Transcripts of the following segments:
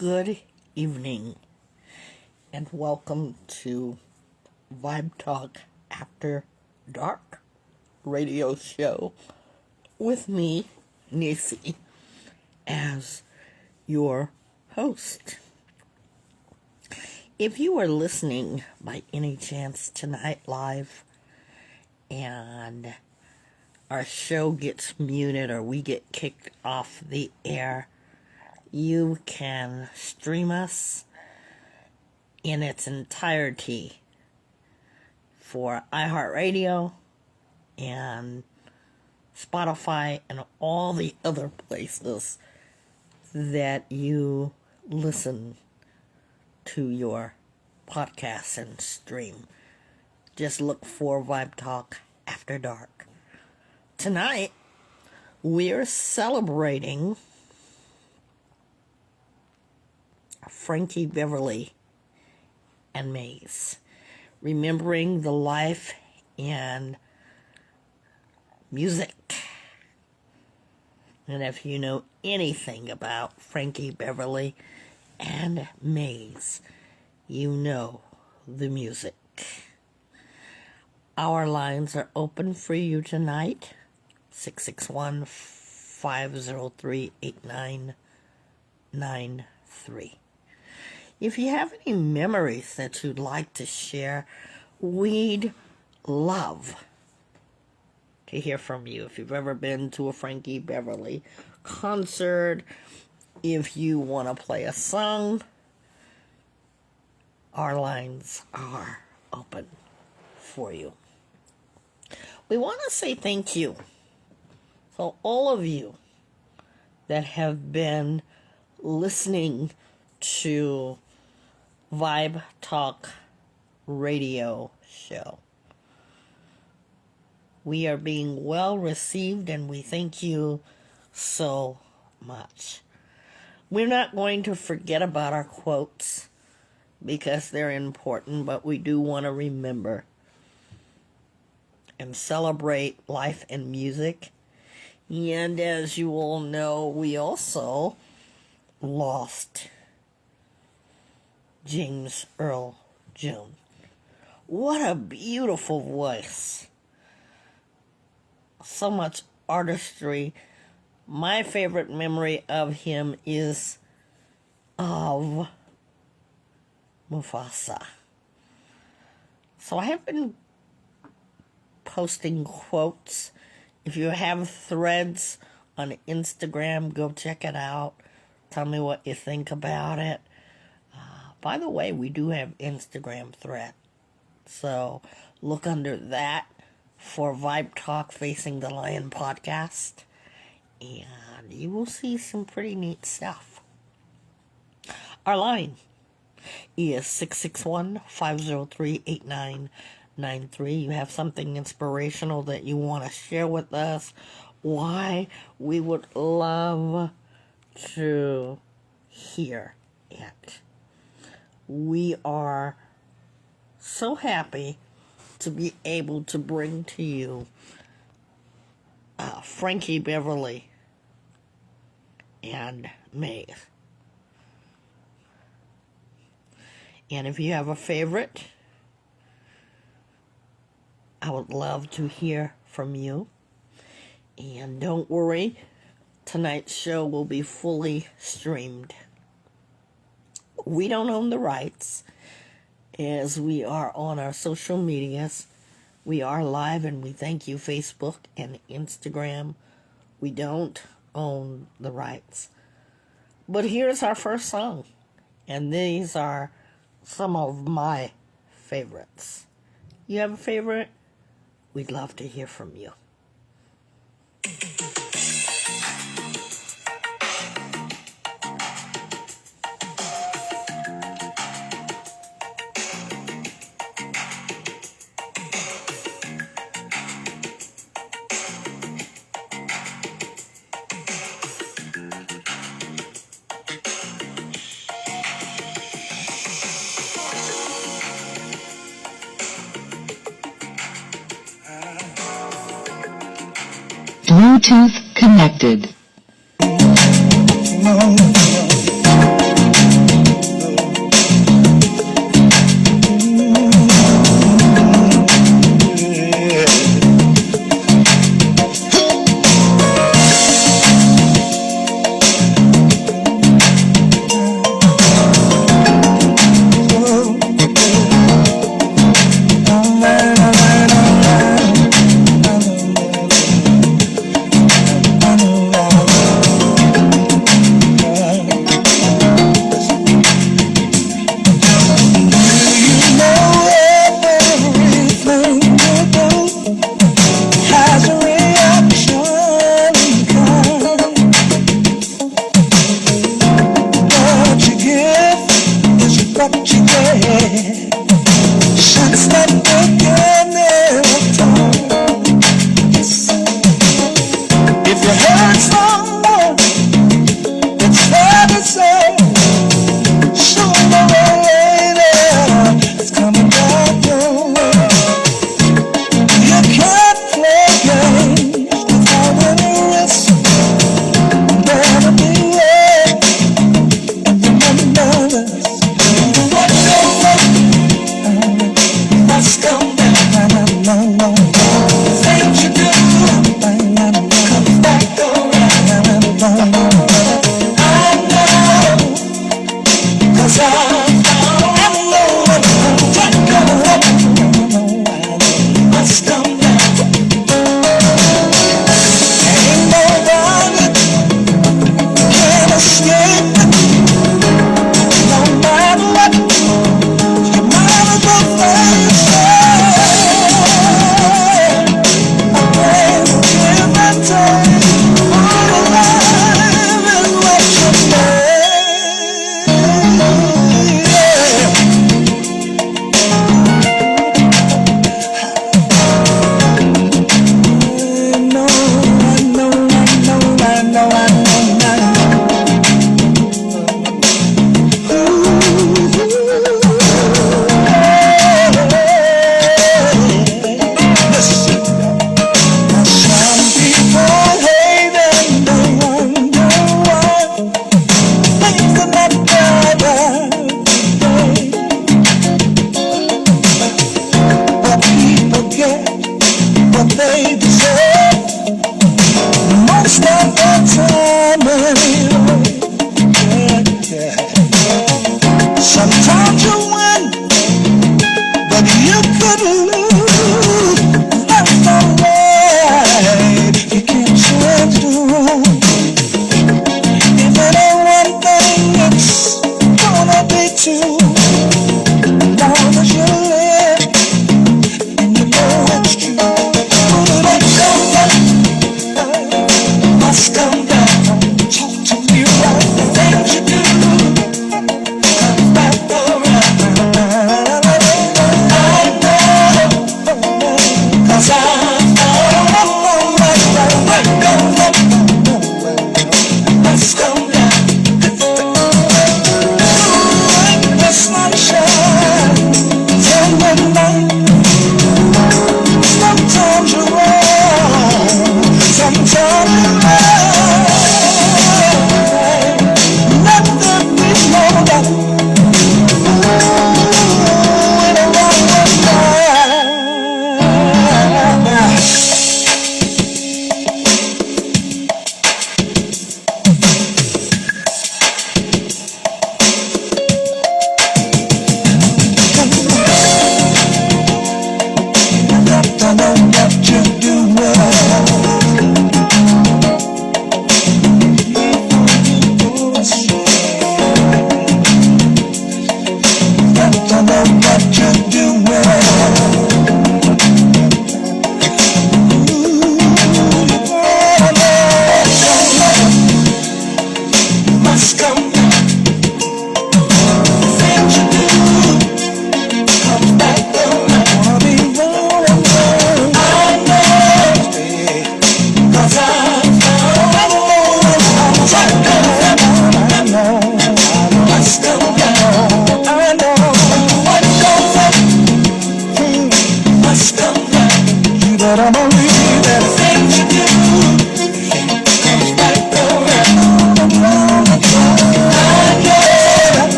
Good evening, and welcome to Vibe Talk After Dark radio show with me, Nisi, as your host. If you are listening by any chance tonight live and our show gets muted or we get kicked off the air, you can stream us in its entirety for IHeart Radio and Spotify and all the other places that you listen to your podcasts and stream. Just look for Vibe Talk After Dark. Tonight, we're celebrating Frankie, Beverly, and Maze, remembering the life and music. And if you know anything about Frankie, Beverly, and Maze, you know the music. Our lines are open for you tonight, 661-503-8993. If you have any memories that you'd like to share, we'd love to hear from you. If you've ever been to a Frankie Beverly concert, if you want to play a song, our lines are open for you. We want to say thank you. So all of you that have been listening to Vibe Talk radio show. We are being well received and we thank you so much. We're not going to forget about our quotes because they're important, but we do want to remember and celebrate life and music. And as you all know, we also lost James Earl Jones. What a beautiful voice. So much artistry. My favorite memory of him is of Mufasa. So I have been posting quotes. If you have threads on Instagram, go check it out. Tell me what you think about it. By the way, we do have Instagram thread. So look under that for Vibe Talk Facing the Lion podcast. And you will see some pretty neat stuff. Our line is 661-503-8993. You have something inspirational that you want to share with us. Why? We would love to hear it. We are so happy to be able to bring to you Frankie, Beverly, and Maeve. And if you have a favorite, I would love to hear from you. And don't worry, tonight's show will be fully streamed. We don't own the rights, as we are on our social medias. We are live, and we thank you, Facebook and Instagram. We don't own the rights. But here's our first song, and these are some of my favorites. You have a favorite? We'd love to hear from you. Bluetooth connected.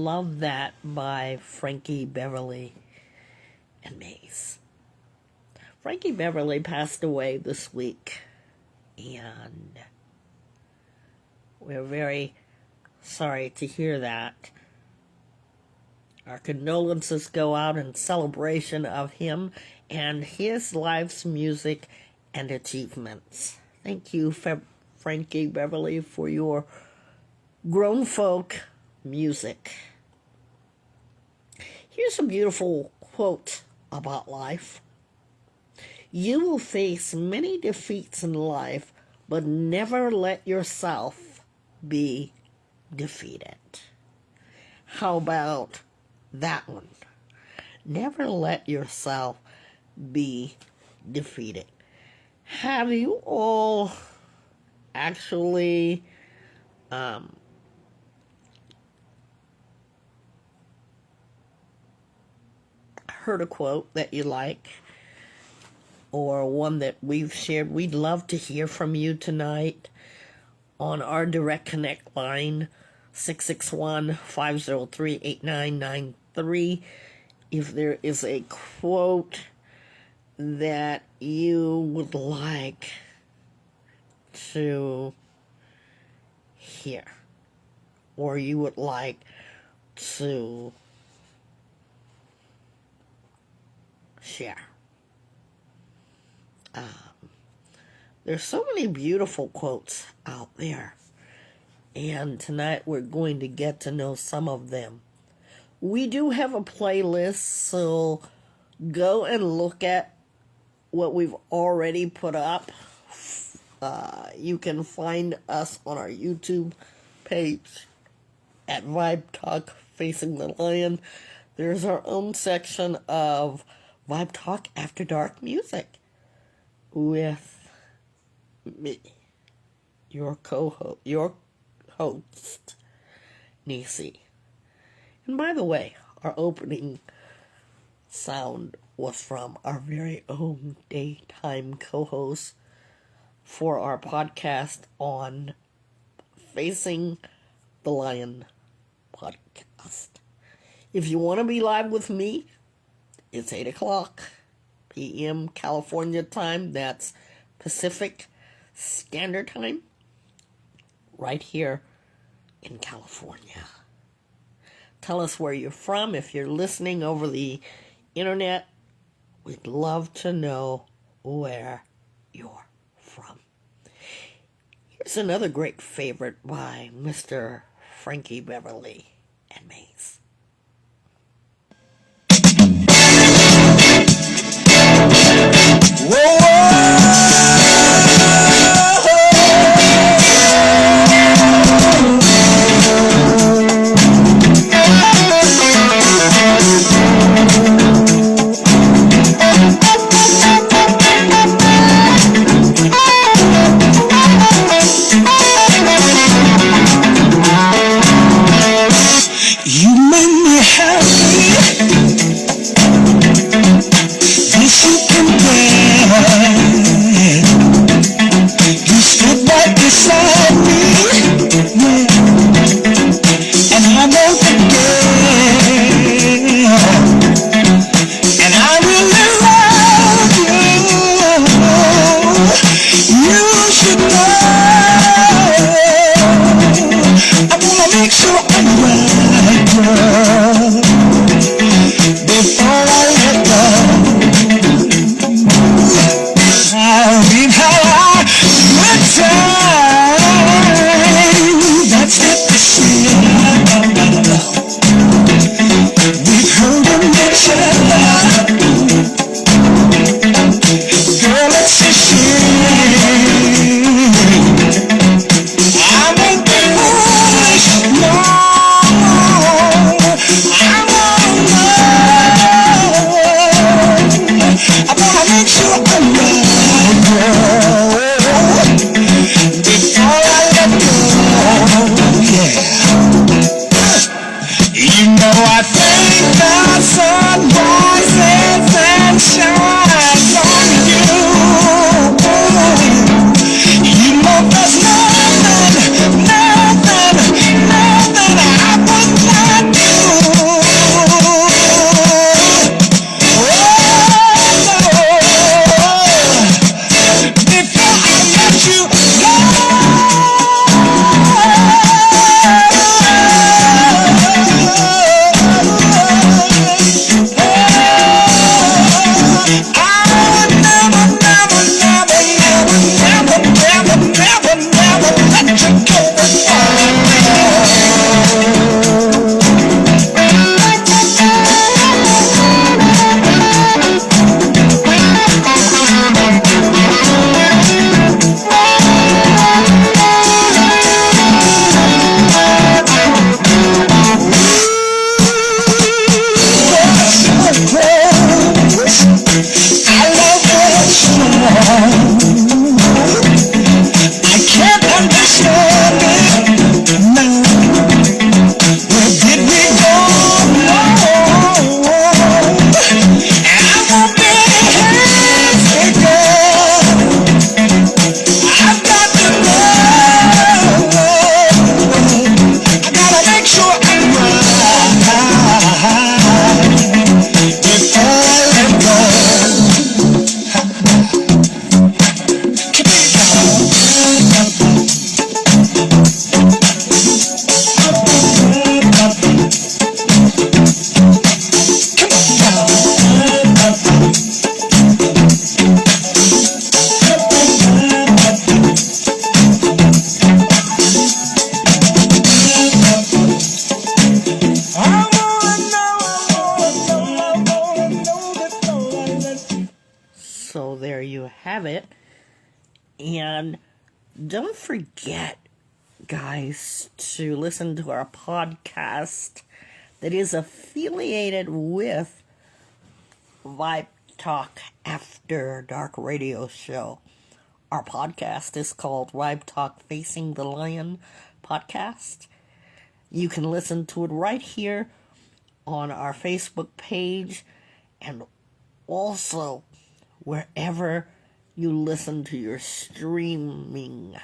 love that by Frankie, Beverly, and Maze. Frankie Beverly passed away this week, and we're very sorry to hear that. Our condolences go out in celebration of him and his life's music and achievements. Thank you, Frankie Beverly, for your grown folk music. Here's a beautiful quote about life. You will face many defeats in life, but never let yourself be defeated. How about that one? Never let yourself be defeated. Have you all actually heard a quote that you like, or one that we've shared? We'd love to hear from you tonight on our Direct Connect line, 661-503-8993. If there is a quote that you would like to hear, or you would like to share. There's so many beautiful quotes out there, and tonight we're going to get to know some of them. We do have a playlist, so go and look at what we've already put up. You can find us on our YouTube page at Vibe Talk Facing the Lion. There's our own section of Vibe Talk After Dark music with me, your host, Nisi. And by the way, our opening sound was from our very own daytime co-host for our podcast on Facing the Lion podcast. If you want to be live with me, it's 8 o'clock p.m. California time. That's Pacific Standard Time, right here in California. Tell us where you're from. If you're listening over the internet, we'd love to know where you're from. Here's another great favorite by Mr. Frankie Beverly and Maze. Whoa, you made me happy. This you can get. You stood right beside me, yeah. And I won't forget. And I really love you. You should know. I wanna make sure I'm right, girl, before I let go. We've had our good time. That's it, the shit. We've heard of each other. Girl, it's a shame. I won't be foolish, no. I won't know. I wanna make sure I'm right, girl, before I let go, yeah. You know I think the sun rises and shines on you. You know there's nothing I would not do. And don't forget, guys, to listen to our podcast that is affiliated with Vibe Talk After Dark Radio Show. Our podcast is called Vibe Talk Facing the Lion Podcast. You can listen to it right here on our Facebook page and also wherever you listen to your streaming.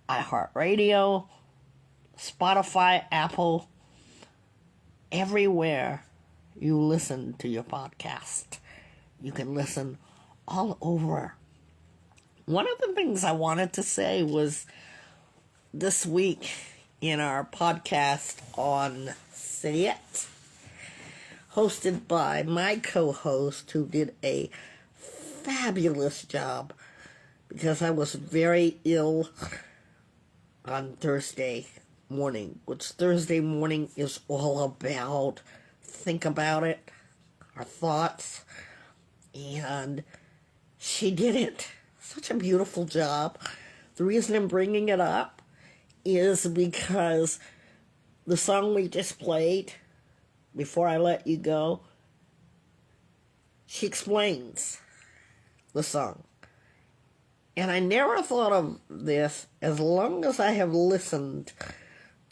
IHeart Radio, Spotify, Apple, everywhere you listen to your podcast. You can listen all over. One of the things I wanted to say was this week in our podcast on Sit, hosted by my co-host, who did a fabulous job because I was very ill on Thursday morning, which Thursday morning is all about think about it, our thoughts, and she did it. Such a beautiful job. The reason I'm bringing it up is because the song we just played, Before I Let You Go, she explains the song. And I never thought of this as long as I have listened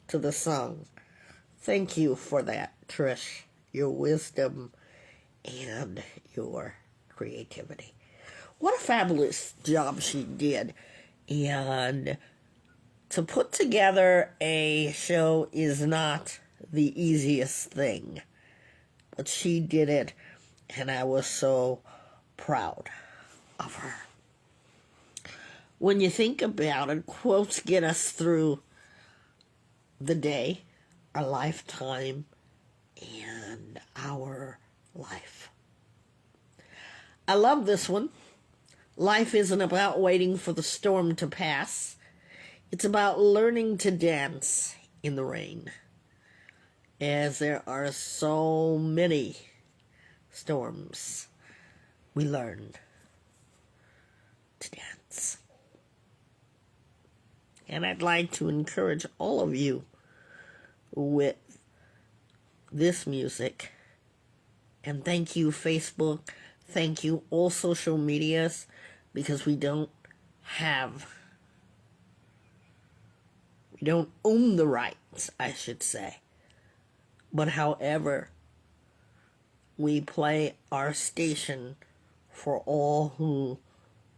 to the song. Thank you for that, Trish. Your wisdom and your creativity. What a fabulous job she did. And to put together a show is not the easiest thing. But she did it, and I was so proud of her. When you think about it, quotes get us through the day, our lifetime, and our life. I love this one. Life isn't about waiting for the storm to pass. It's about learning to dance in the rain. As there are so many storms, we learn to dance. And I'd like to encourage all of you with this music. And thank you, Facebook. Thank you, all social medias, because we don't own the rights, I should say. But however, we play our station for all who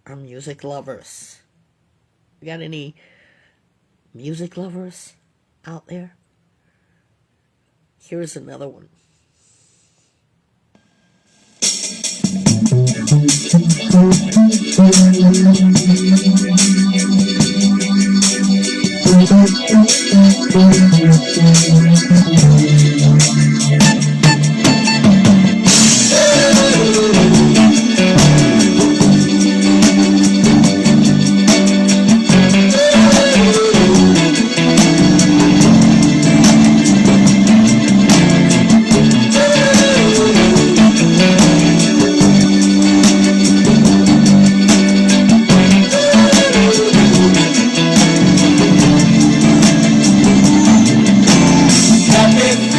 are music lovers. We got any music lovers out there? Here's another one. Happy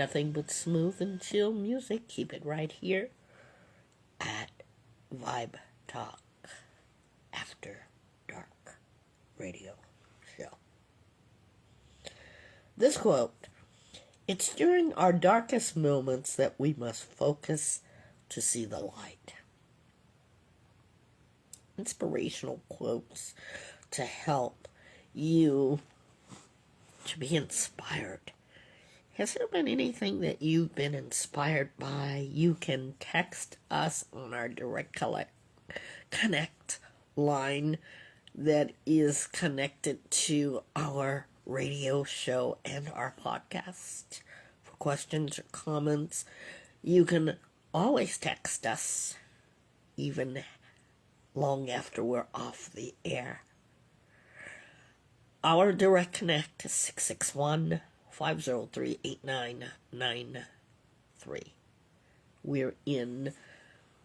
nothing but smooth and chill music. Keep it right here at Vibe Talk After Dark Radio Show. This quote: "It's during our darkest moments that we must focus to see the light." Inspirational quotes to help you to be inspired. Has there been anything that you've been inspired by? You can text us on our direct connect line that is connected to our radio show and our podcast. For questions or comments, you can always text us, even long after we're off the air. Our direct connect is 661-503-8993. We're in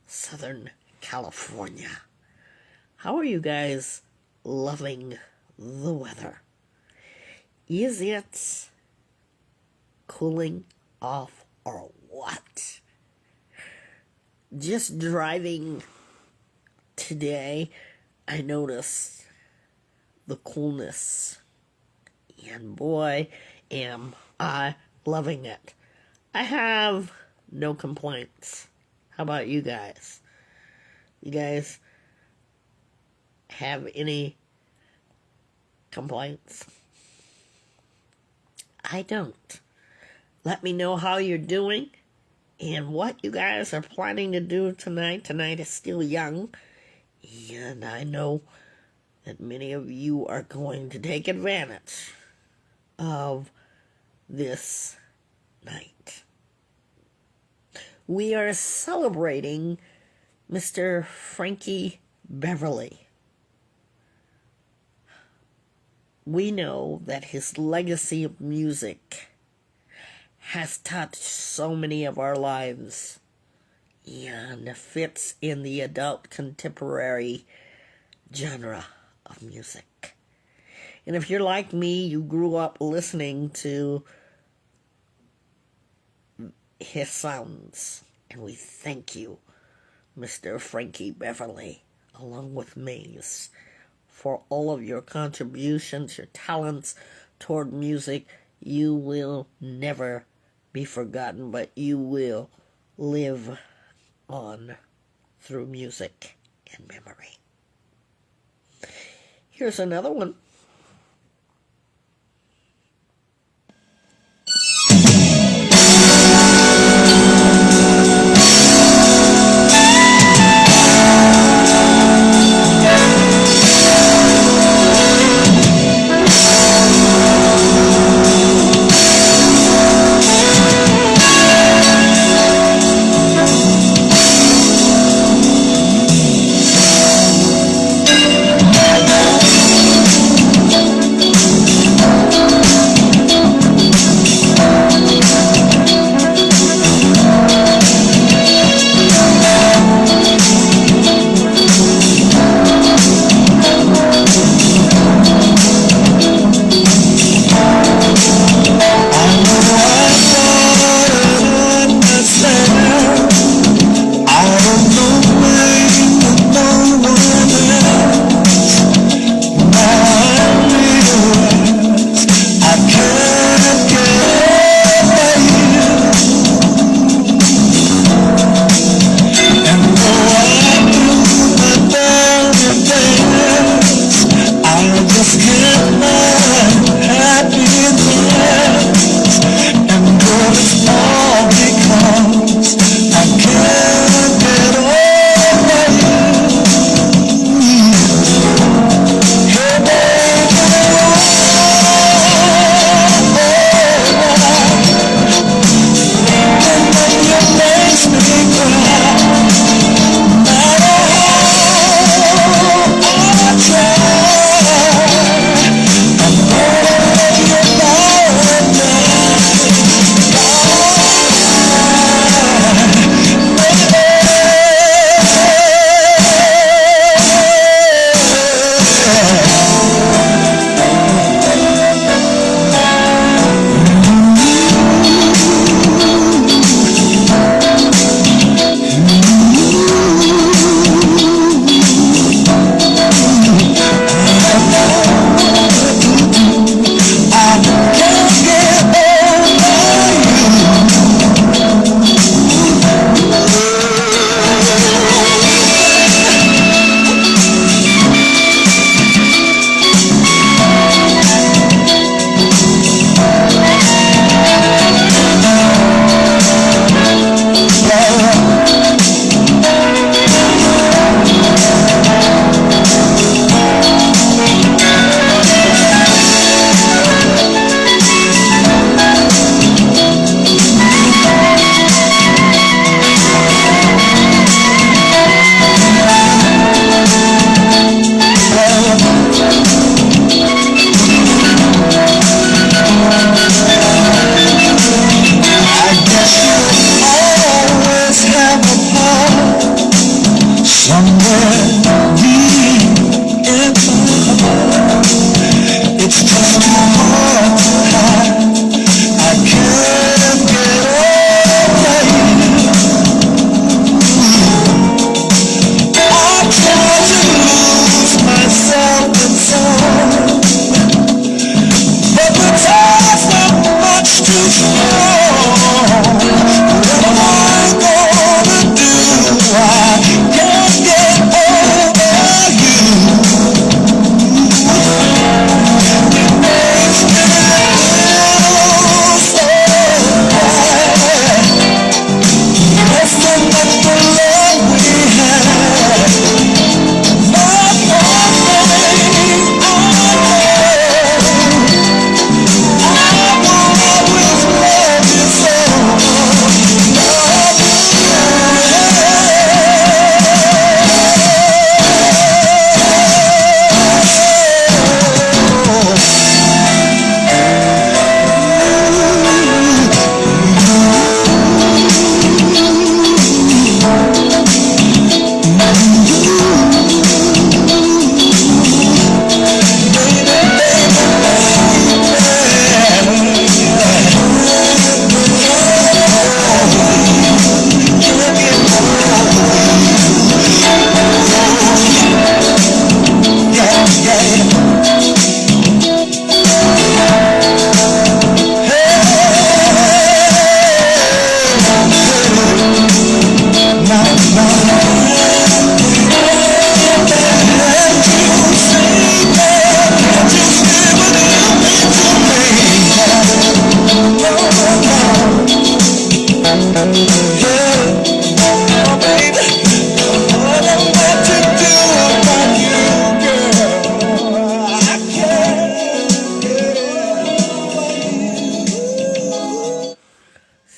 Southern California. How are you guys loving the weather? Is it cooling off or what? Just driving today, I noticed the coolness, and boy, am I loving it. I have no complaints. How about you guys? You guys have any complaints? I don't. Let me know how you're doing and what you guys are planning to do tonight. Tonight is still young, and I know that many of you are going to take advantage of this night. We are celebrating Mr. Frankie Beverly. We know that his legacy of music has touched so many of our lives and fits in the adult contemporary genre of music. And if you're like me, you grew up listening to his sounds, and we thank you, Mr. Frankie Beverly, along with Maze, for all of your contributions, your talents toward music. You will never be forgotten, but you will live on through music and memory. Here's another one.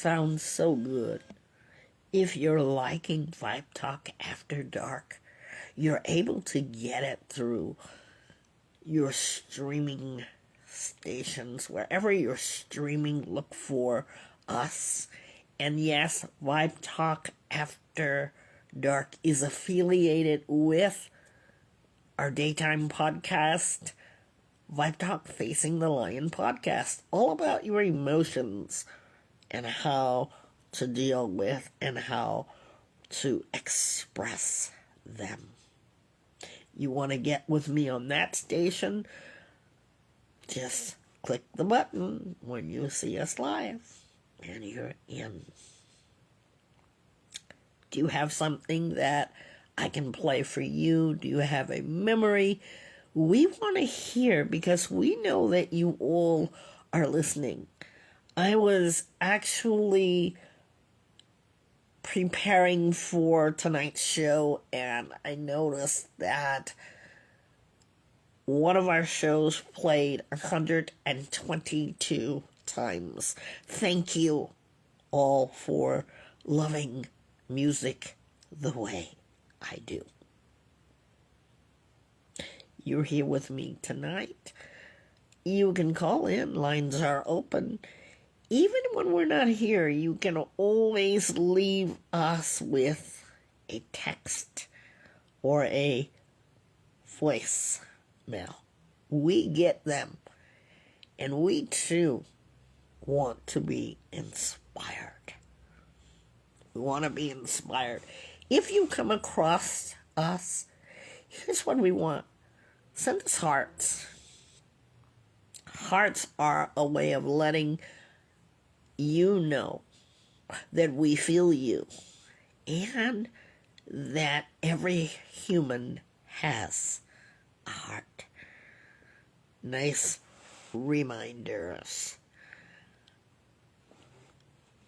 sounds so good. If you're liking Vibe Talk After Dark, you're able to get it through your streaming stations. Wherever you're streaming, look for us. And yes, Vibe Talk After Dark is affiliated with our daytime podcast, Vibe Talk Facing the Lion podcast, all about your emotions and how to deal with and how to express them. You want to get with me on that station? Just click the button when you see us live and you're in. Do you have something that I can play for you? Do you have a memory? We want to hear, because we know that you all are listening. I was actually preparing for tonight's show, and I noticed that one of our shows played 122 times. Thank you all for loving music the way I do. You're here with me tonight. You can call in. Lines are open. Even when we're not here, you can always leave us with a text or a voicemail. We get them. And we too want to be inspired. We want to be inspired. If you come across us, here's what we want. Send us hearts. Hearts are a way of letting you know that we feel you and that every human has a heart. Nice reminders.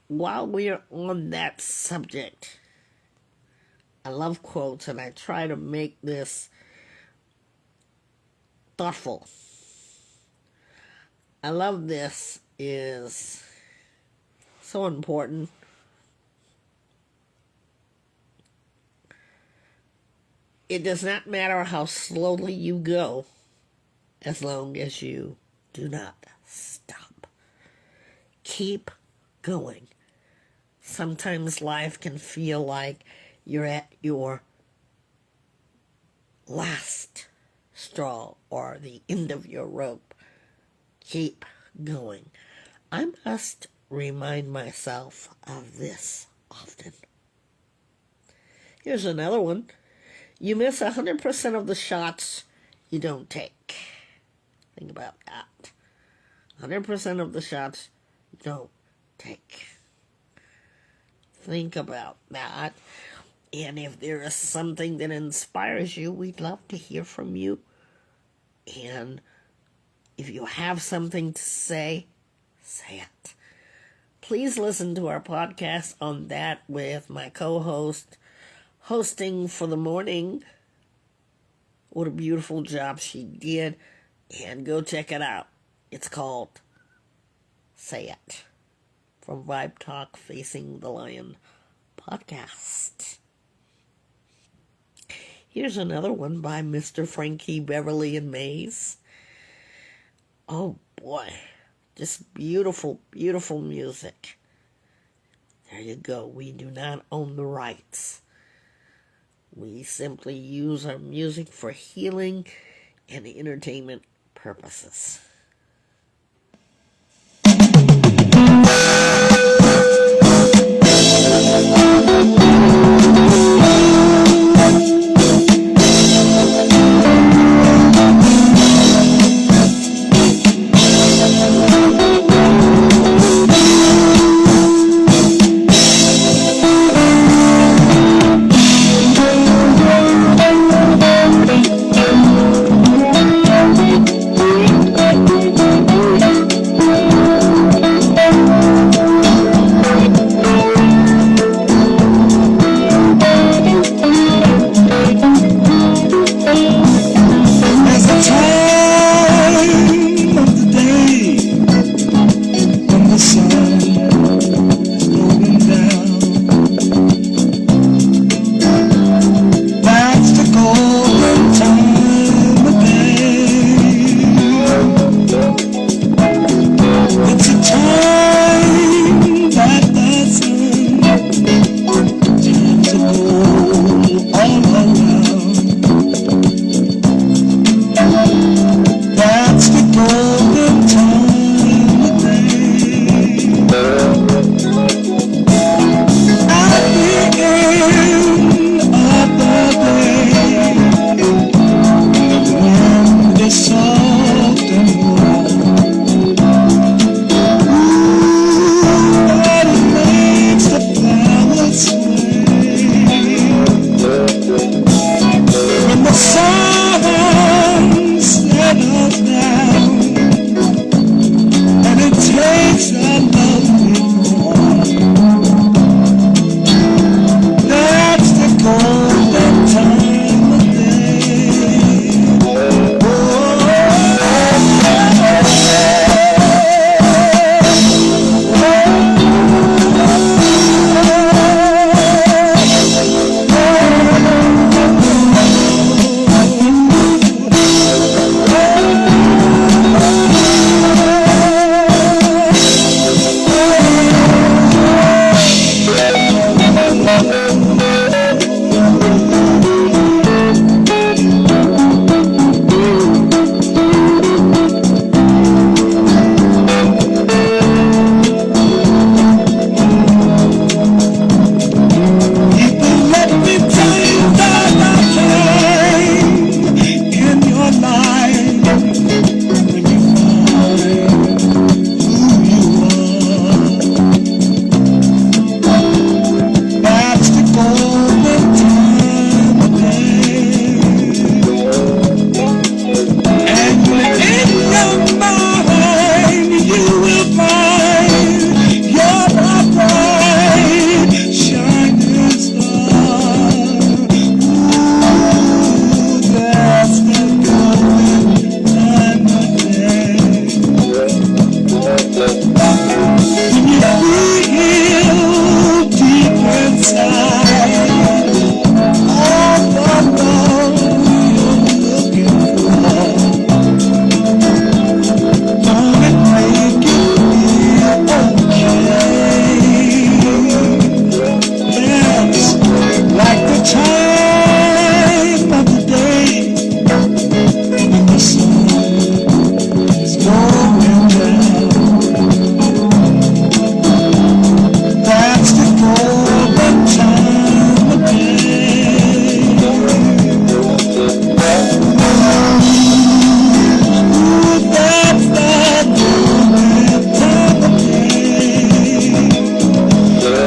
While we're on that subject, I love quotes, and I try to make this thoughtful. I love this is so important. It does not matter how slowly you go, as long as you do not stop. Keep going. Sometimes life can feel like you're at your last straw or the end of your rope. Keep going. I must remind myself of this often. Here's another one. You miss 100% of the shots you don't take. Think about that. 100% of the shots you don't take. Think about that. And if there is something that inspires you, we'd love to hear from you. And if you have something to say, say it. Please listen to our podcast on that with my co-host, hosting for the morning. What a beautiful job she did. And go check it out. It's called Say It, from Vibe Talk Facing the Lion podcast. Here's another one by Mr. Frankie, Beverly, and Mays. Oh boy, just beautiful, beautiful music. There you go. We do not own the rights. We simply use our music for healing and entertainment purposes. feel deep inside all the love you're looking for, don't it make you feel okay? That's like the time of the day when the sun is going down. That's the golden time of day. Ooh, that's the golden time of day.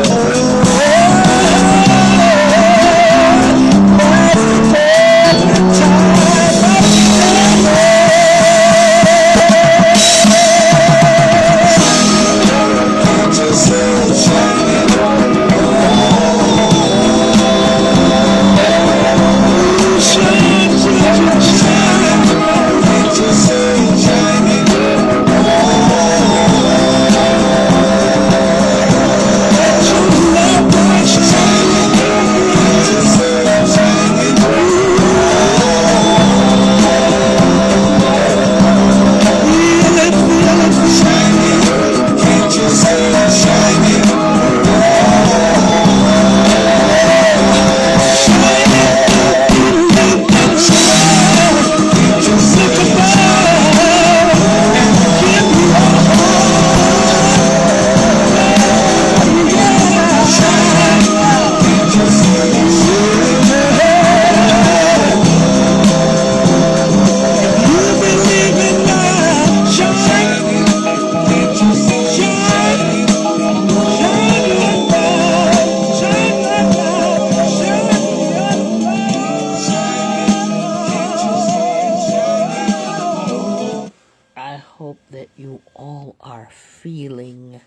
I hope that you all are feeling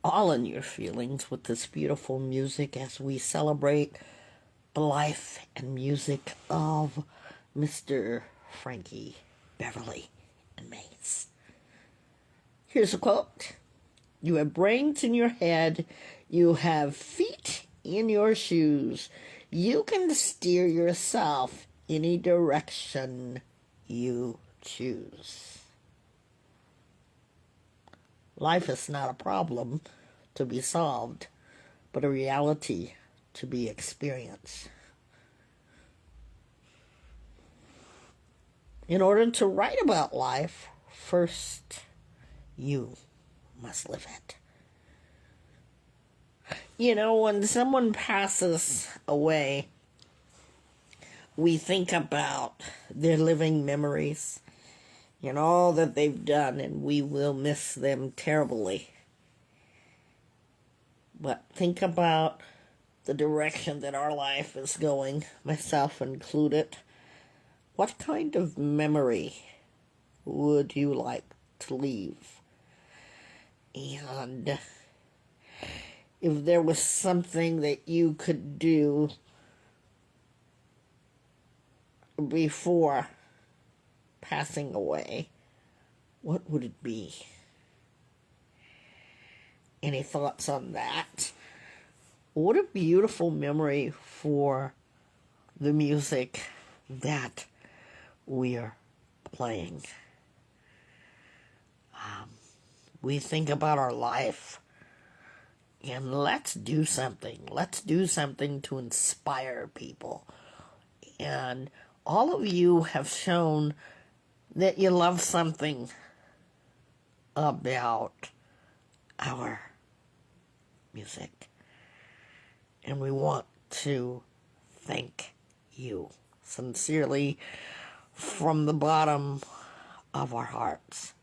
all in your feelings with this beautiful music as we celebrate the life and music of Mr. Frankie, Beverly, and Mace. Here's a quote. You have brains in your head. You have feet in your shoes. You can steer yourself any direction you choose. Life is not a problem to be solved, but a reality to be experienced. In order to write about life, first you must live it. You know, when someone passes away, we think about their living memories and all that they've done, and we will miss them terribly. But think about the direction that our life is going, myself included. What kind of memory would you like to leave? And if there was something that you could do before passing away, what would it be? Any thoughts on that? What a beautiful memory for the music that we're playing. We think about our life, and let's do something. Let's do something to inspire people. And all of you have shown that you love something about our music. And we want to thank you sincerely from the bottom of our hearts.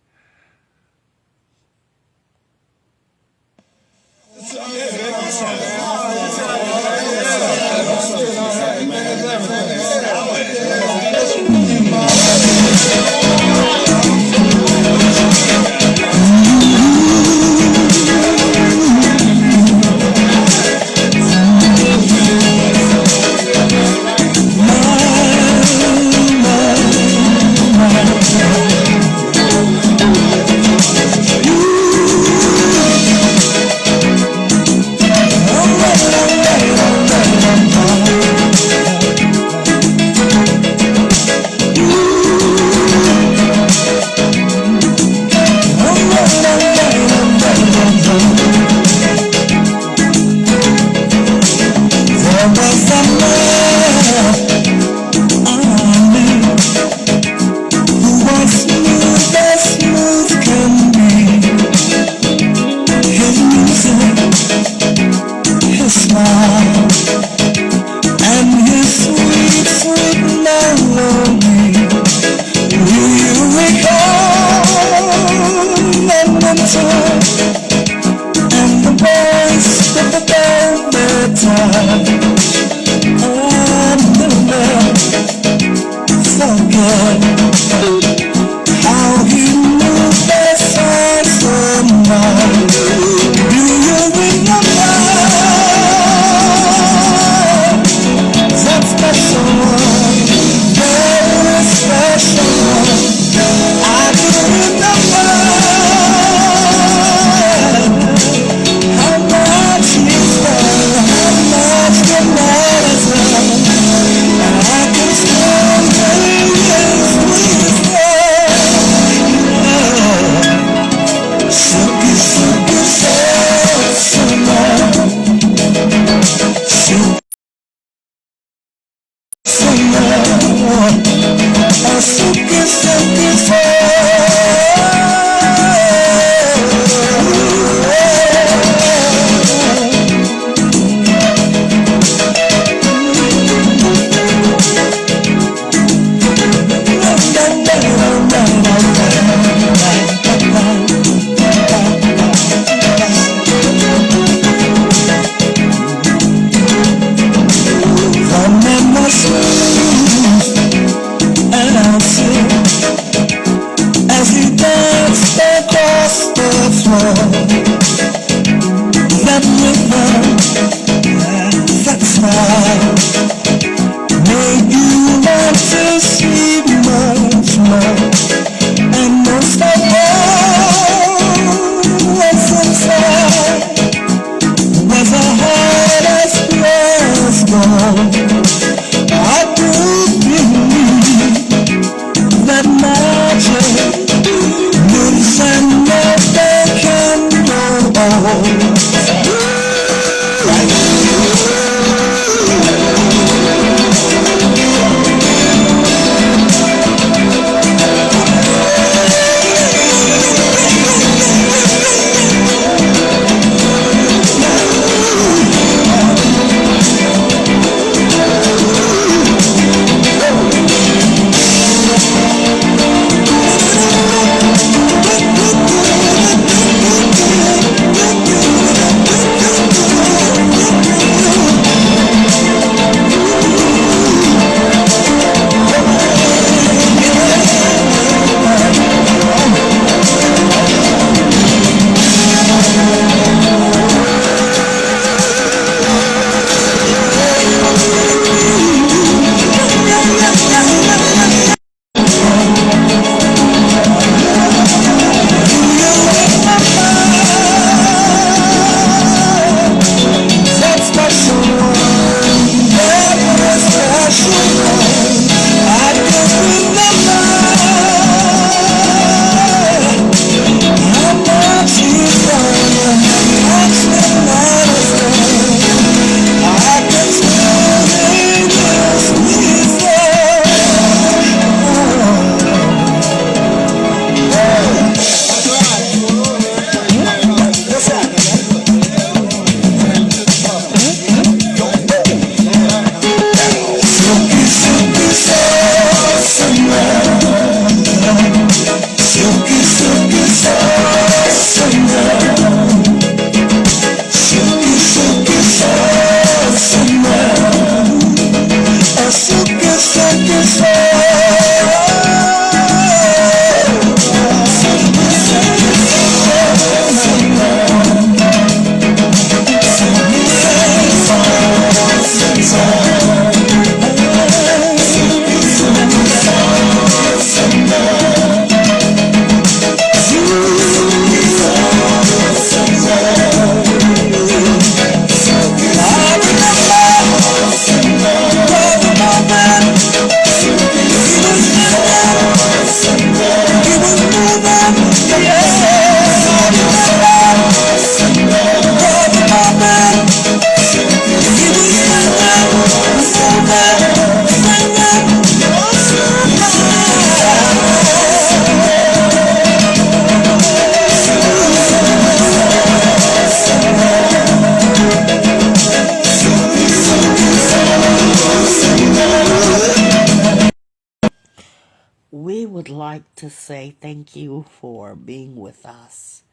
We would like to say thank you for being with us.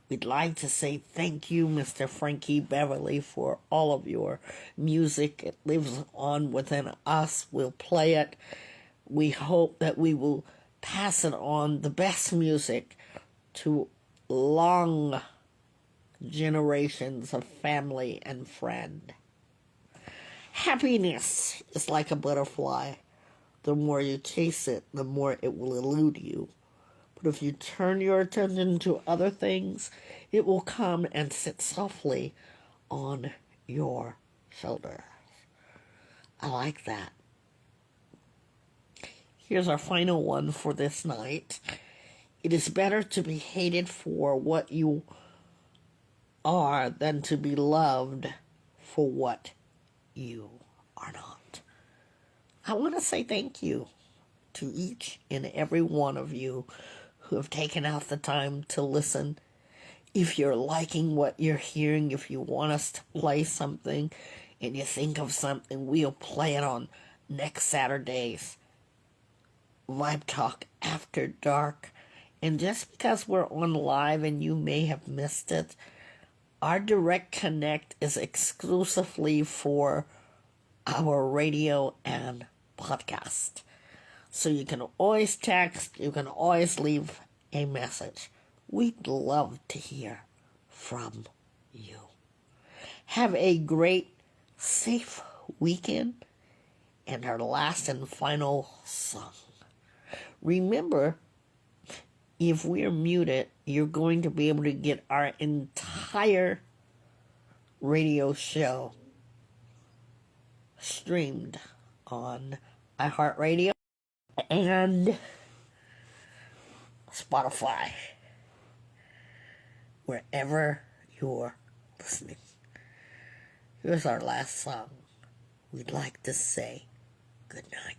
We'd like to say thank you, Mr. Frankie Beverly, for all of your music. It lives on within us. We'll play it. We hope that we will pass it on, the best music, to long generations of family and friend. Happiness is like a butterfly. The more you chase it, the more it will elude you. But if you turn your attention to other things, it will come and sit softly on your shoulder. I like that. Here's our final one for this night. It is better to be hated for what you are than to be loved for what you are not. I want to say thank you to each and every one of you who have taken out the time to listen. If you're liking what you're hearing, if you want us to play something and you think of something, we'll play it on next Saturday's Vibe Talk After Dark. And just because we're on live and you may have missed it, our direct connect is exclusively for our radio and podcast. So you can always text, you can always leave a message. We'd love to hear from you. Have a great, safe weekend. And our last and final song. Remember, if we're muted, you're going to be able to get our entire radio show streamed on IHeart Radio and Spotify, wherever you're listening. Here's our last song. We'd like to say good night.